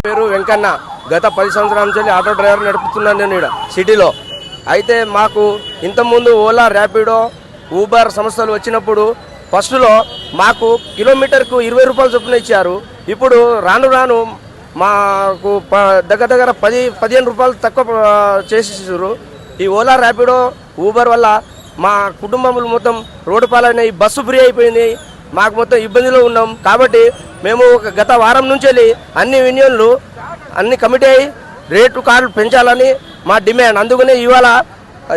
పేరు వెంకన్న. గత 10 సంవత్సరాల నుంచి ఆటో డ్రైవర్ నడుపుతున్నాను నేను ఇక్కడ సిటీలో. అయితే మాకు ఇంతకుముందు ఓలా, ర్యాపిడో, ఊబర్ సంస్థలు వచ్చినప్పుడు ఫస్ట్లో మాకు కిలోమీటర్కు 20 రూపాయలు చొప్పున ఇచ్చారు. ఇప్పుడు రాను రాను మాకు దగ్గర 10-15 రూపాయలు తక్కువ చేసేసారు. ఈ ఓలా, ర్యాపిడో, ఊబర్ వల్ల మా కుటుంబములు మొత్తం రోడ్డు పాలైనాయి. బస్సు ఫ్రీ అయిపోయింది. మాకు మొత్తం ఇబ్బందిలో ఉన్నాం. కాబట్టి మేము గత వారం నుంచి వెళ్ళి అన్ని యూనియన్లు అన్ని కమిటీ అయ్యి రేటు కార్డులు పెంచాలని మా డిమాండ్. అందుకనే ఇవాళ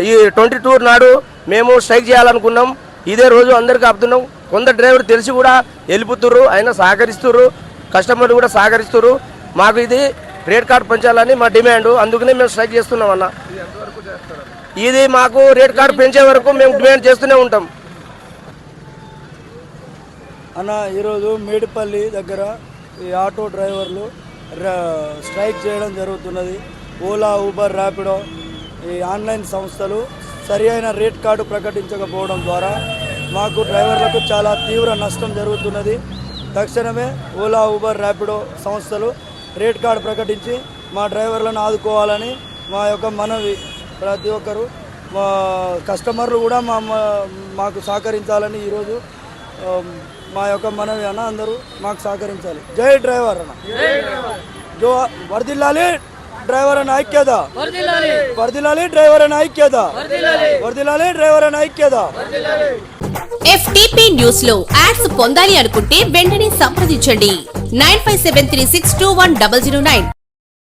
ఈ 22 నాడు మేము స్ట్రైక్ చేయాలనుకున్నాం. ఇదే రోజు అందరికీ ఆపుతున్నాం. కొందరు డ్రైవర్ తెలిసి కూడా వెళ్ళిపోతుర్రు, అయినా సహకరిస్తుర్రు, కస్టమర్లు కూడా సహకరిస్తుర్రు. మాకు ఇది రేట్ కార్డు పెంచాలని మా డిమాండ్. అందుకనే మేము స్ట్రైక్ చేస్తున్నాం అన్న. ఇది మాకు రేట్ కార్డు పెంచే వరకు మేము డిమాండ్ చేస్తూనే ఉంటాం అన్న. ఈరోజు మేడిపల్లి దగ్గర ఈ ఆటో డ్రైవర్లు స్ట్రైక్ చేయడం జరుగుతున్నది. ఓలా, ఊబర్, ర్యాపిడో ఈ ఆన్లైన్ సంస్థలు సరి అయిన రేట్ కార్డు ప్రకటించకపోవడం ద్వారా మాకు డ్రైవర్లకు చాలా తీవ్ర నష్టం జరుగుతున్నది. తక్షణమే ఓలా, ఊబర్, ర్యాపిడో సంస్థలు రేట్ కార్డు ప్రకటించి మా డ్రైవర్లను ఆదుకోవాలని మా యొక్క మనవి. ప్రతి ఒక్కరు మా కస్టమర్లు కూడా మాకు సహకరించాలని ఈరోజు మా యొక్క మనవి అన్న. అందరూ మాకు సహకరించాలి. జై డ్రైవర్ అన్న. జో వర్దిల్లాలి డ్రైవర్ అన్న ఐక్యత, వర్దిల్లాలి డ్రైవర్ అన్న ఐక్యత, వర్దిల్లాలి డ్రైవర్ అన్న ఐక్యత. FTP న్యూస్ లో యాడ్స్ పొందాలి అనుకుంటే వెంటనే సంప్రదించండి 9573621009.